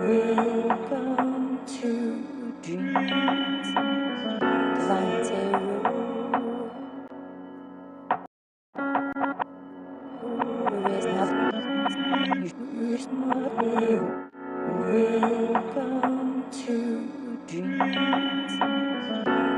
Welcome to dreams, divine tarot. There is nothing you should not know. Welcome to dreams,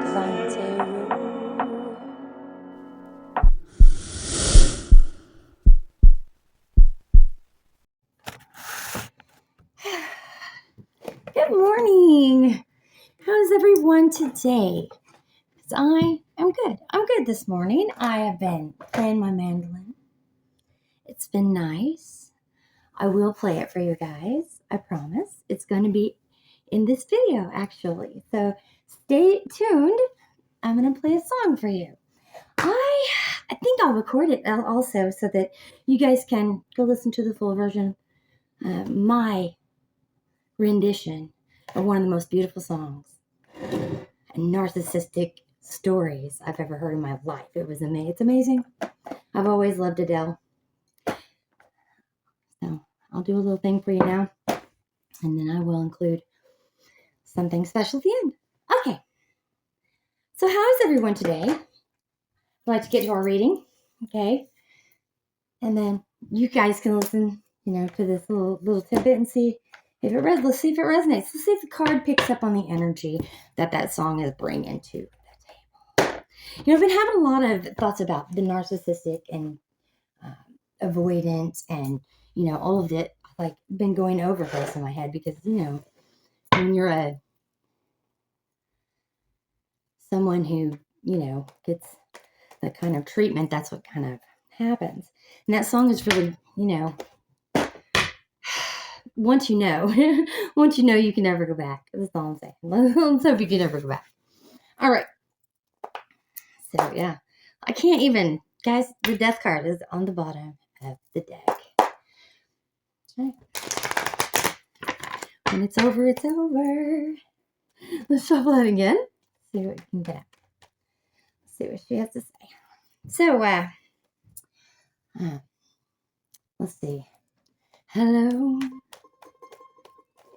divine tarot. Good morning. How's everyone today? I am good. I'm good this morning. I have been playing my mandolin. It's been nice. I will play it for you guys. I promise. It's going to be in this video, actually. So stay tuned. I'm going to play a song for you. I think I'll record it also so that you guys can go listen to the full version. My rendition of one of the most beautiful songs and narcissistic stories I've ever heard in my life. It's amazing. I've always loved Adele. So I'll do a little thing for you now, and then I will include something special at the end. Okay. So how is everyone today? I'd like to get to our reading, okay? And then you guys can listen, to this little tidbit and see if it resonates. Let's see if it resonates. Let's see if the card picks up on the energy that song is bringing to the table. I've been having a lot of thoughts about the narcissistic and avoidance and, all of it. I've been going over this in my head because, when you're someone who, gets that kind of treatment, that's what kind of happens. And that song is really, once you know, you can never go back. That's all I'm saying. Let's hope you can never go back. All right. So, yeah. I can't even, guys, the death card is on the bottom of the deck. Okay. When it's over, it's over. Let's shuffle it again. See what we can get. See what she has to say. So, let's see. Hello,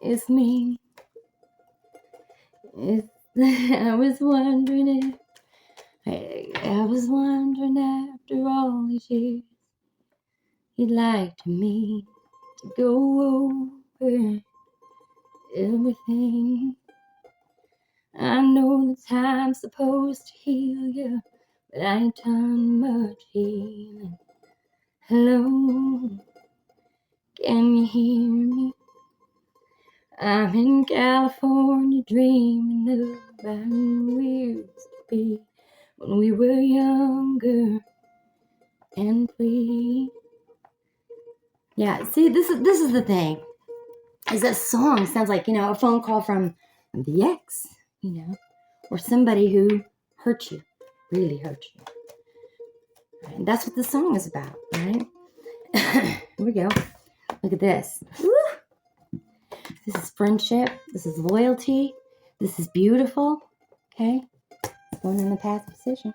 it's me. I was wondering after all these years, you'd like me to go over everything. I know the time's supposed to heal you, but I ain't done much healing. Hello, can you hear me? I'm in California dreaming about who we used to be when we were younger and free. Yeah, see, this is the thing. Is that song sounds like, a phone call from the ex, or somebody who hurt you, really hurt you. And that's what the song is about, right? Here we go. Look at this. Woo! This is friendship. This is loyalty. This is beautiful. Okay? Going in the path of decision.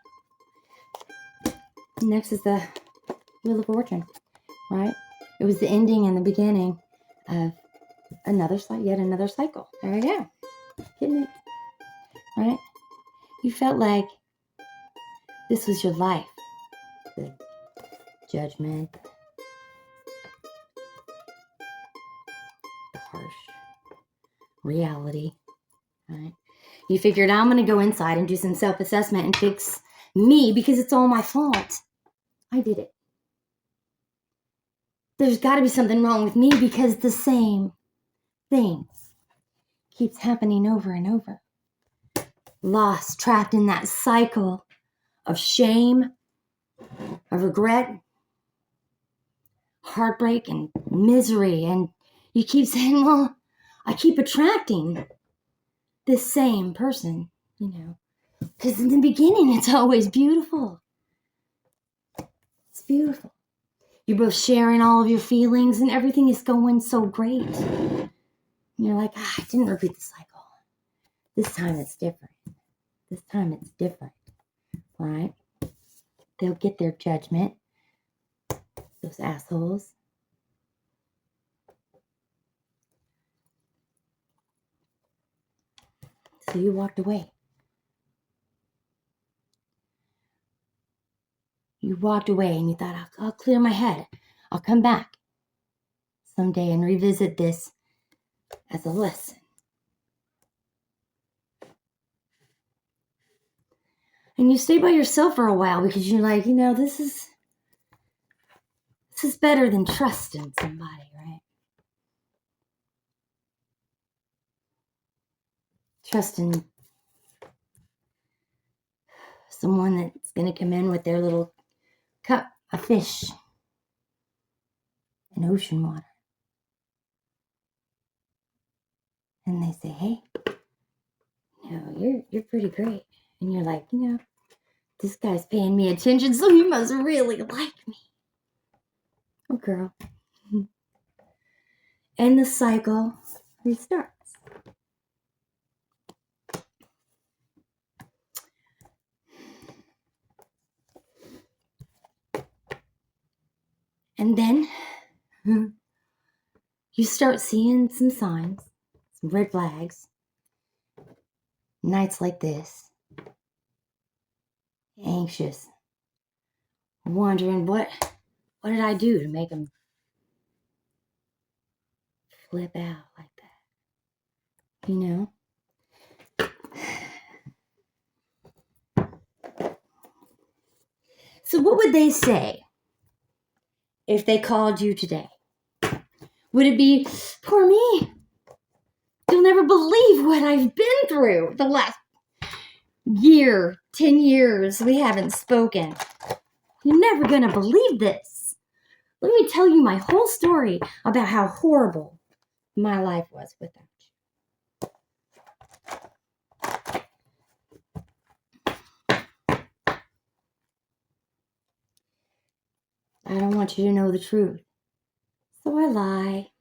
Next is the Wheel of Fortune, right? It was the ending and the beginning of yet another cycle. There we go. Getting it? Right? You felt like this was your life. The judgment, the harsh reality, right? You figured, I'm going to go inside and do some self-assessment and fix me because it's all my fault. I did it. There's got to be something wrong with me because the same things keeps happening over and over. Lost, trapped in that cycle of shame, of regret, heartbreak, and misery. And you keep saying, well, I keep attracting this same person, because in the beginning, it's always beautiful. It's beautiful. You're both sharing all of your feelings and everything is going so great. And you're like, I didn't repeat the cycle. This time it's different. This time it's different, right? They'll get their judgment. Those assholes. So you walked away. You walked away and you thought, I'll clear my head. I'll come back someday and revisit this as a lesson. And you stay by yourself for a while because you're like, this is better than trusting somebody, right? Trusting someone that's going to come in with their little cup of fish and ocean water. And they say, hey, you're pretty great. And you're like, this guy's paying me attention, so he must really like me. Oh, girl. And the cycle restarts. And then you start seeing some signs, some red flags. Nights like this. Anxious. Wondering what did I do to make him flip out like that? So what would they say if they called you today? Would it be, poor me? You'll never believe what I've been through the last year, 10 years we haven't spoken. You're never going to believe this. Let me tell you my whole story about how horrible my life was without you. I don't want you to know the truth. So I lie.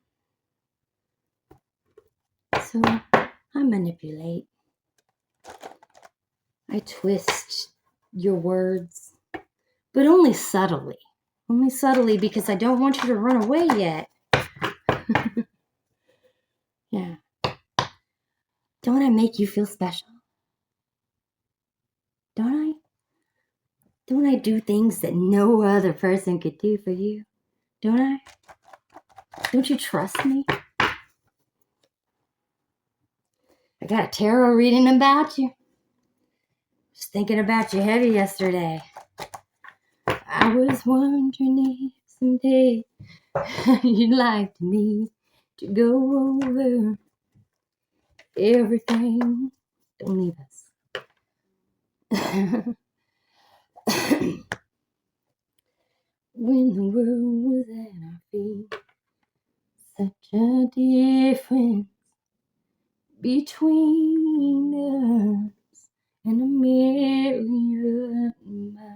So I manipulate. I twist your words. But only subtly. Only subtly because I don't want you to run away yet. Yeah. Don't I make you feel special? Don't I? Don't I do things that no other person could do for you? Don't I? Don't you trust me? I got a tarot reading about you. Just thinking about you heavy yesterday. I was wondering if someday you'd like me to go over everything. Don't leave us. When the world was at our feet, such a difference between us and a million miles.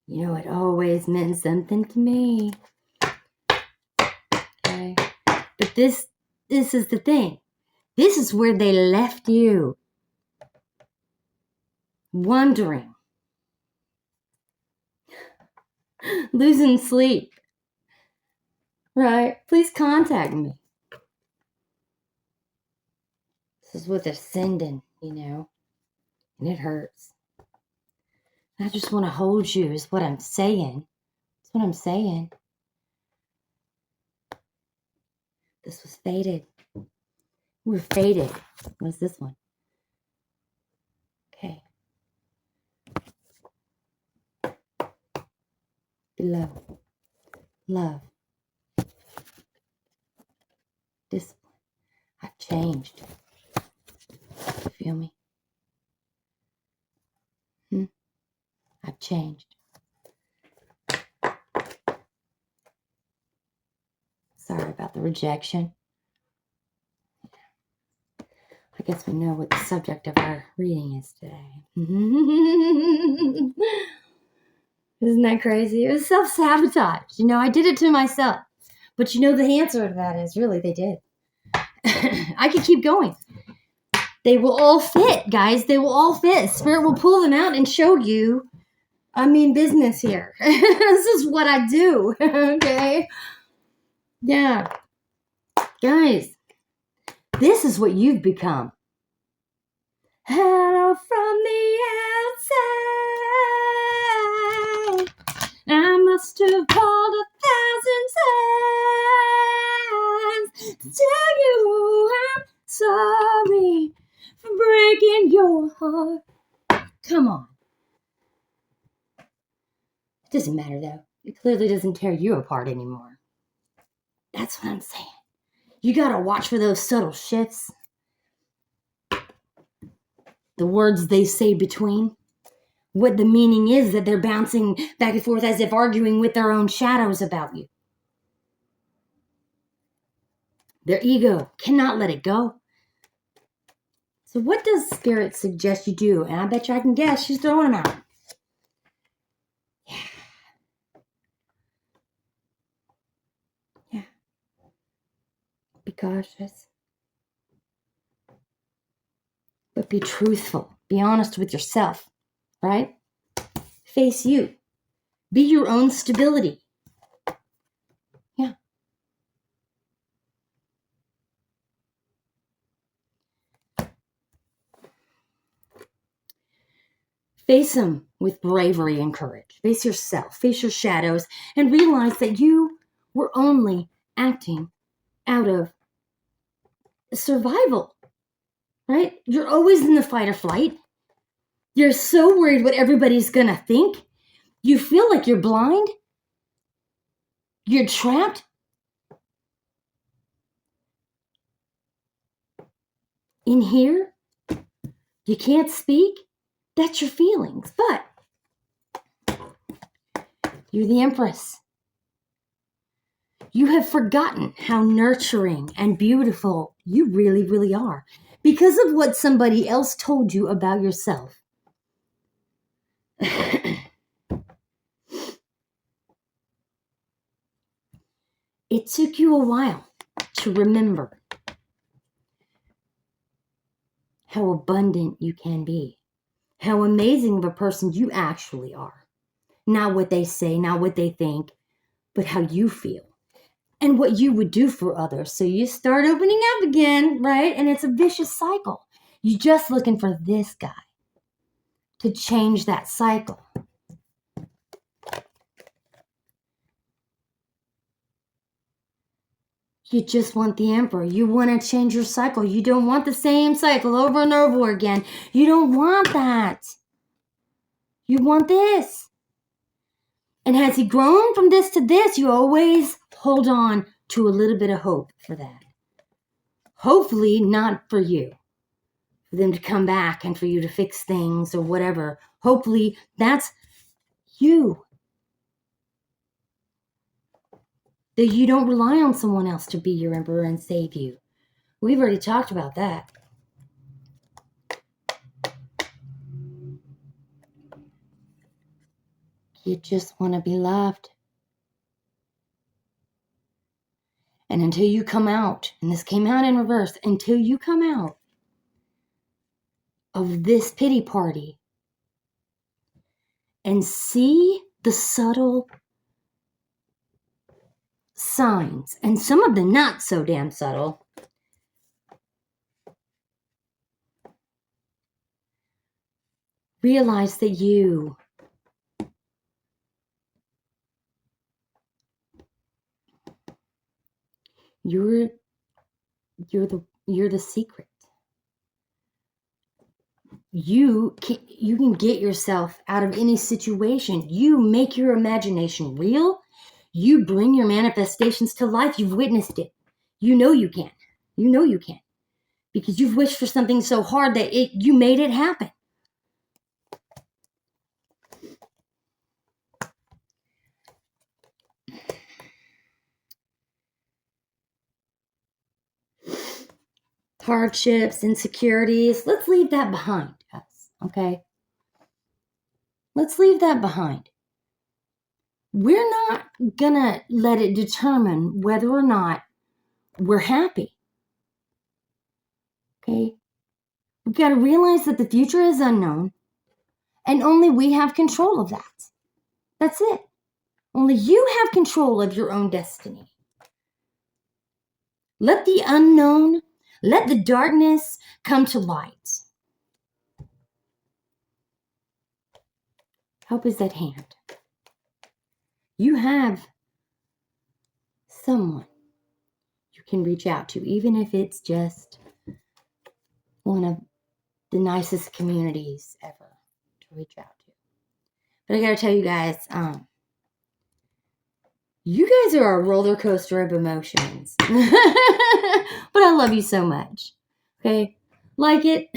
It always meant something to me. Okay, but this is the thing. This is where they left you. Wondering. Losing sleep. Right? Please contact me. This is what they're sending, and it hurts. I just want to hold you is what I'm saying. That's what I'm saying. This was fated. We're fated. What's this one? Okay. Below. Love. Discipline. I've changed. You feel me? I've changed. Sorry about the rejection. I guess we know what the subject of our reading is today. Isn't that crazy? It was self-sabotage. I did it to myself. But the answer to that is really they did. I could keep going. They will all fit, guys. They will all fit. Spirit will pull them out and show you I mean business here. This is what I do. Okay? Yeah. Guys, this is what you've become. Hello from the outside. I must have called 1,000 times to tell you I'm sorry for breaking your heart. Come on. It doesn't matter though. It clearly doesn't tear you apart anymore. That's what I'm saying. You gotta watch for those subtle shifts. The words they say between. What the meaning is that they're bouncing back and forth as if arguing with their own shadows about you. Their ego cannot let it go. So what does Spirit suggest you do? And I bet you I can guess she's throwing them out. Yeah. Yeah. Be cautious. But be truthful. Be honest with yourself. Right? Face you. Be your own stability. Yeah. Face them with bravery and courage. Face yourself. Face your shadows. And realize that you were only acting out of survival. Right? You're always in the fight or flight. You're so worried what everybody's going to think. You feel like you're blind. You're trapped. In here. You can't speak. That's your feelings. But you're the Empress. You have forgotten how nurturing and beautiful you really, really are because of what somebody else told you about yourself. It took you a while to remember how abundant you can be, how amazing of a person you actually are. Not what they say, not what they think, but how you feel and what you would do for others. So you start opening up again, right? And it's a vicious cycle. You're just looking for this guy to change that cycle. You just want the Emperor. You want to change your cycle. You don't want the same cycle over and over again. You don't want that. You want this. And has he grown from this to this, you always hold on to a little bit of hope for that. Hopefully not for you. For them to come back and for you to fix things or whatever. Hopefully that's you. That you don't rely on someone else to be your Emperor and save you. We've already talked about that. You just want to be loved. And until you come out, and this came out in reverse, until you come out of this pity party and see the subtle signs, and some of them not so damn subtle, realize that you're the secret. You can get yourself out of any situation. You make your imagination real. You bring your manifestations to life. You've witnessed it. You know you can. You know you can. Because you've wished for something so hard that you made it happen. Hardships, insecurities, let's leave that behind, guys, okay? Let's leave that behind. We're not gonna let it determine whether or not we're happy, okay? We've got to realize that the future is unknown And only we have control of that. That's it. Only you have control of your own destiny. Let the unknown, let the darkness come to light. Help is at hand. You have someone you can reach out to, even if it's just one of the nicest communities ever to reach out to. But I gotta tell you guys, you guys are a roller coaster of emotions. But I love you so much. Okay? Like it,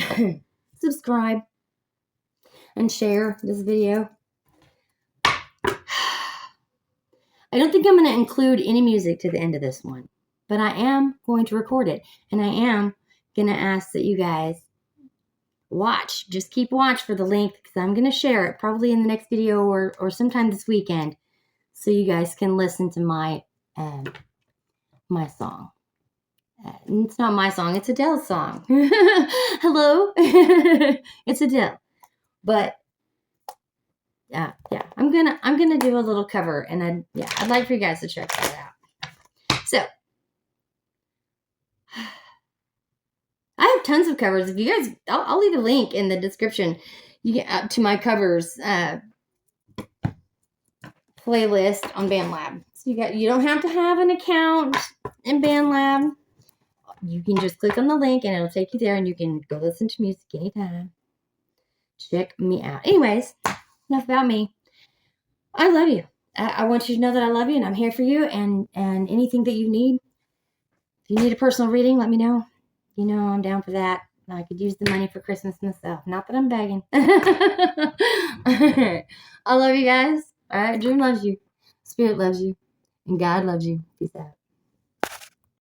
subscribe, and share this video. I don't think I'm going to include any music to the end of this one, but I am going to record it, and I am going to ask that you guys watch. Just keep watch for the link, because I'm going to share it probably in the next video or sometime this weekend, so you guys can listen to my song. It's not my song; it's Adele's song. Hello, it's Adele, but. Yeah, I'm gonna do a little cover, and I'd like for you guys to check that out. So I have tons of covers. If you guys, I'll leave a link in the description. You get up to my covers playlist on bandlab. So you don't have to have an account in bandlab. You can just click on the link, and it'll take you there, and you can go listen to music anytime. Check me out. Anyways, enough about me. I love you. I want you to know that I love you, and I'm here for you, and anything that you need. If you need a personal reading, let me know. You know I'm down for that. I could use the money for Christmas myself. Not that I'm begging. I love you guys. All right, Dream loves you. Spirit loves you. And God loves you. Peace out.